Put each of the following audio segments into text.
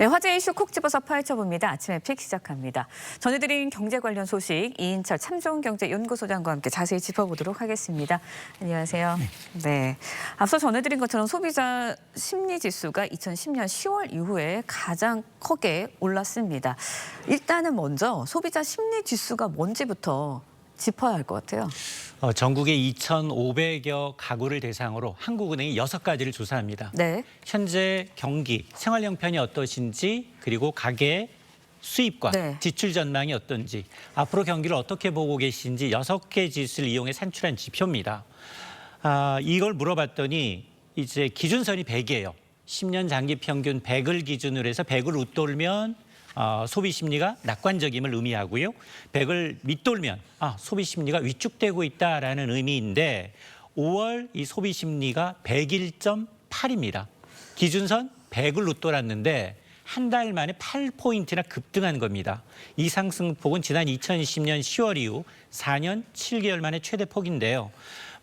네, 화제 이슈 콕 집어서 파헤쳐봅니다. 아침에 픽 시작합니다. 전해드린 경제 관련 소식 이인철 참좋은경제연구소장과 함께 자세히 짚어보도록 하겠습니다. 안녕하세요. 네, 앞서 전해드린 것처럼 소비자 심리지수가 2010년 10월 이후에 가장 크게 올랐습니다. 일단은 먼저 소비자 심리지수가 뭔지부터 짚어야 할 것 같아요. 전국의 2,500여 가구를 대상으로 한국은행이 6가지를 조사합니다. 네. 현재 경기, 생활 형편이 어떠신지, 그리고 가계 수입과 네. 지출 전망이 어떤지, 앞으로 경기를 어떻게 보고 계신지 6개 지수를 이용해 산출한 지표입니다. 이걸 물어봤더니 이제 기준선이 100이에요. 10년 장기 평균 100을 기준으로 해서 100을 웃돌면 소비 심리가 낙관적임을 의미하고요. 100을 밑돌면 소비 심리가 위축되고 있다라는 의미인데 5월 이 소비 심리가 101.8입니다. 기준선 100을 웃돌았는데 한 달 만에 8포인트나 급등한 겁니다. 이 상승폭은 지난 2020년 10월 이후 4년 7개월 만에 최대 폭인데요.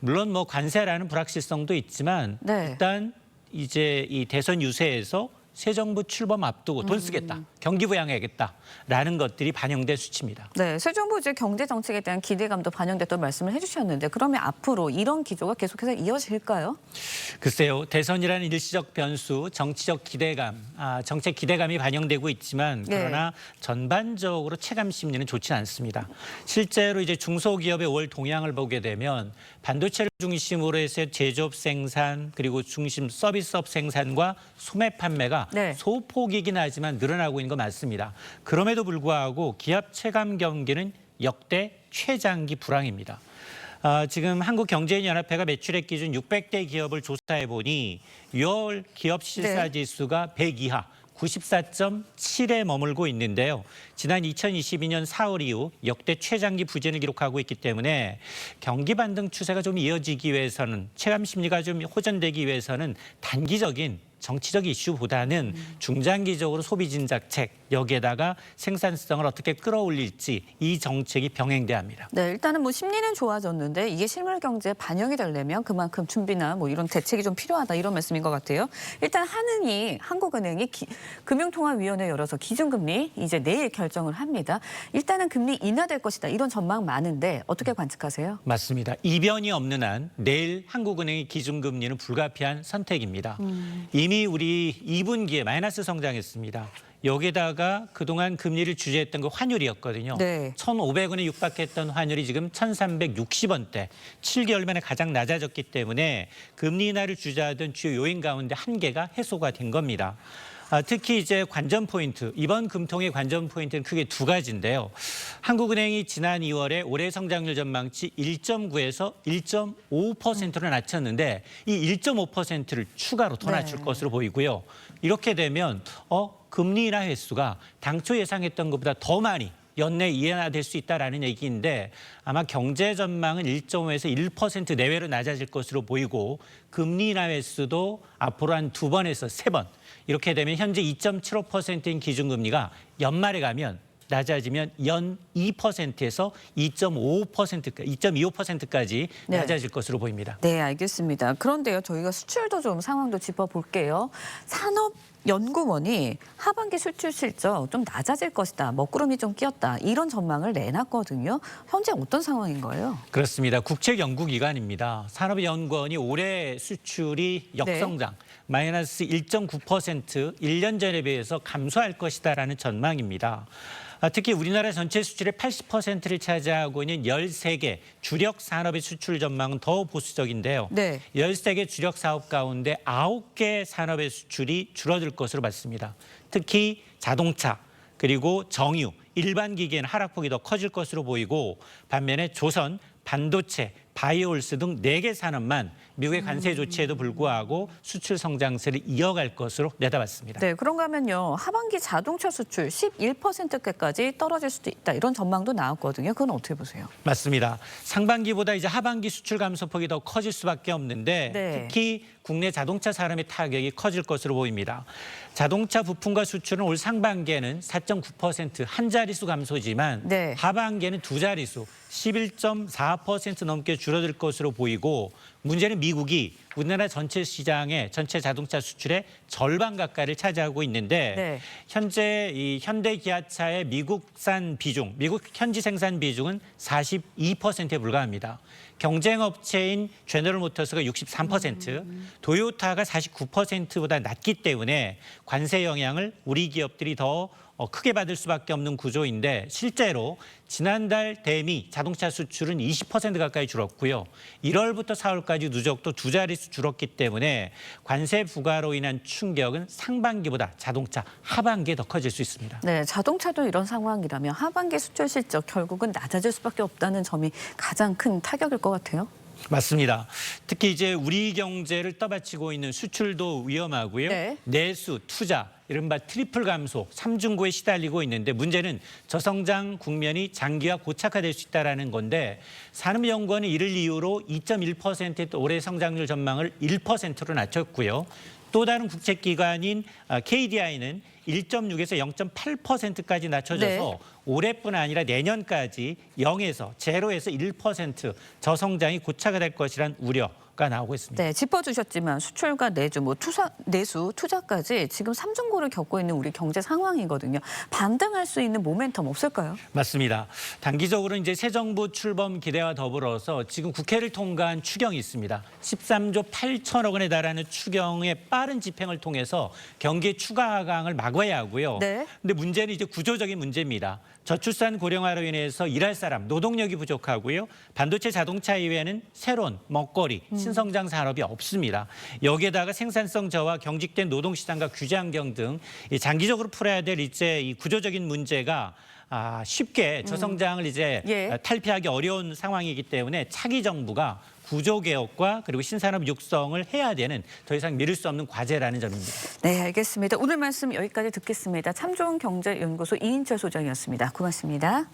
물론 관세라는 불확실성도 있지만 네. 일단 이제 이 대선 유세에서 새 정부 출범 앞두고 돈 쓰겠다, 경기 부양해야겠다라는 것들이 반영된 수치입니다. 네, 새 정부 이제 경제 정책에 대한 기대감도 반영됐던 말씀을 해주셨는데 그러면 앞으로 이런 기조가 계속해서 이어질까요? 글쎄요, 대선이라는 일시적 변수, 정치적 기대감, 정책 기대감이 반영되고 있지만 그러나 전반적으로 체감 심리는 좋지는 않습니다. 실제로 이제 중소기업의 5월 동향을 보게 되면 반도체를 중심으로 해서 제조업 생산 그리고 중심 서비스업 생산과 소매 판매가 소폭이긴 하지만 늘어나고 있는 거 맞습니다. 그럼에도 불구하고 기업 체감 경기는 역대 최장기 불황입니다. 지금 한국경제인연합회가 매출액 기준 600대 기업을 조사해 보니 6월 기업 실사지수가 100 이하 94.7에 머물고 있는데요. 지난 2022년 4월 이후 역대 최장기 부진을 기록하고 있기 때문에 경기 반등 추세가 좀 이어지기 위해서는 체감 심리가 좀 호전되기 위해서는 단기적인 정치적 이슈보다는 중장기적으로 소비 진작책 여기에다가 생산성을 어떻게 끌어올릴지 이 정책이 병행돼야 합니다. 네, 일단은 심리는 좋아졌는데 이게 실물 경제에 반영이 되려면 그만큼 준비나 이런 대책이 좀 필요하다 이런 말씀인 것 같아요. 일단 한국은행이 금융통화위원회 열어서 기준금리 이제 내일 결정을 합니다. 일단은 금리 인하될 것이다 이런 전망 많은데 어떻게 관측하세요? 맞습니다. 이변이 없는 한 내일 한국은행의 기준금리는 불가피한 선택입니다. 이미 우리 2분기에 마이너스 성장했습니다. 여기다가 그동안 금리를 주재했던 그 환율이었거든요. 1,500원에 육박했던 환율이 지금 1,360원대, 7개월 만에 가장 낮아졌기 때문에 금리 인하를 주재하던 주요 요인 가운데 한 개가 해소가 된 겁니다. 특히 이제 관전 포인트, 이번 금통의 관전 포인트는 크게 두 가지인데요. 한국은행이 지난 2월에 올해 성장률 전망치 1.9에서 1.5%로 낮췄는데 이 1.5%를 추가로 더 낮출 것으로 보이고요. 이렇게 되면 금리 인하 횟수가 당초 예상했던 것보다 더 많이 연내 인하될 수 있다라는 얘기인데 아마 경제 전망은 1.5에서 1% 내외로 낮아질 것으로 보이고 금리 인하 횟수도 앞으로 한 2번에서 3번 이렇게 되면 현재 2.75%인 기준금리가 연말에 가면 낮아지면 연 2%에서 2.25%까지 낮아질 것으로 보입니다. 네, 알겠습니다. 그런데요, 저희가 수출도 좀 상황도 짚어볼게요. 산업연구원이 하반기 수출 실적 좀 낮아질 것이다, 먹구름이 좀 끼었다 이런 전망을 내놨거든요. 현재 어떤 상황인 거예요? 그렇습니다. 국책연구기관입니다. 산업연구원이 올해 수출이 역성장, 마이너스 1.9% 1년 전에 비해서 감소할 것이다라는 전망입니다. 특히 우리나라 전체 수출의 80%를 차지하고 있는 13개 주력 산업의 수출 전망은 더 보수적인데요. 13개 주력 사업 가운데 9개 산업의 수출이 줄어들 것으로 봤습니다. 특히 자동차, 그리고 정유, 일반 기계는 하락폭이 더 커질 것으로 보이고 반면에 조선, 반도체, 바이오올스 등 4개 산업만 미국의 관세 조치에도 불구하고 수출 성장세를 이어갈 것으로 내다봤습니다. 네, 그런가 하면요. 하반기 자동차 수출 11%대까지 떨어질 수도 있다. 이런 전망도 나왔거든요. 그건 어떻게 보세요? 맞습니다. 상반기보다 이제 하반기 수출 감소폭이 더 커질 수밖에 없는데 특히 국내 자동차 산업의 타격이 커질 것으로 보입니다. 자동차 부품과 수출은 올 상반기에는 4.9% 한 자릿수 감소지만 하반기에는 두 자릿수 11.4% 넘게 줄어들 것으로 보이고 문제는 미국이 우리나라 전체 시장의 전체 자동차 수출의 절반 가까이를 차지하고 있는데 네. 현재 이 현대기아차의 미국산 비중, 미국 현지 생산 비중은 42%에 불과합니다. 경쟁 업체인 제너럴 모터스가 63%, 도요타가 49%보다 낮기 때문에 관세 영향을 우리 기업들이 더 크게 받을 수밖에 없는 구조인데 실제로 지난달 대미 자동차 수출은 20% 가까이 줄었고요. 1월부터 4월까지 누적도 두 자릿수 줄었기 때문에 관세 부과로 인한 충격은 상반기보다 자동차 하반기에 더 커질 수 있습니다. 네, 자동차도 이런 상황이라면 하반기 수출 실적 결국은 낮아질 수밖에 없다는 점이 가장 큰 타격일 것 같아요. 맞습니다. 특히 이제 우리 경제를 떠받치고 있는 수출도 위험하고요. 네. 내수, 투자, 이른바 트리플 감소, 삼중고에 시달리고 있는데 문제는 저성장 국면이 장기화 고착화될 수 있다는 건데 산업연구원은 이를 이유로 2.1%의 올해 성장률 전망을 1%로 낮췄고요. 또 다른 국책기관인 KDI는 1.6에서 0.8%까지 낮춰져서 네. 올해뿐 아니라 내년까지 0에서 제로에서 1% 저성장이 고착화될 것이란 우려가 나오고 있습니다. 네, 짚어주셨지만 수출과 내주, 내수, 투자까지 지금 삼중고를 겪고 있는 우리 경제 상황이거든요. 반등할 수 있는 모멘텀 없을까요? 맞습니다. 단기적으로 이제 새 정부 출범 기대와 더불어서 지금 국회를 통과한 추경이 있습니다. 13조 8천억 원에 달하는 추경의 빠른 집행을 통해서 경기 추가 하강을 막아야 하고요. 네. 근데 문제는 이제 구조적인 문제입니다. 저출산 고령화로 인해서 일할 사람, 노동력이 부족하고요. 반도체 자동차 이외에는 새로운 먹거리, 신성장 산업이 없습니다. 여기에다가 생산성 저하, 경직된 노동시장과 규제 환경 등 장기적으로 풀어야 될 이제 이 구조적인 문제가 쉽게 저성장을 이제 예. 탈피하기 어려운 상황이기 때문에 차기 정부가 구조개혁과 그리고 신산업 육성을 해야 되는 더 이상 미룰 수 없는 과제라는 점입니다. 네, 알겠습니다. 오늘 말씀 여기까지 듣겠습니다. 참좋은경제연구소 이인철 소장이었습니다. 고맙습니다.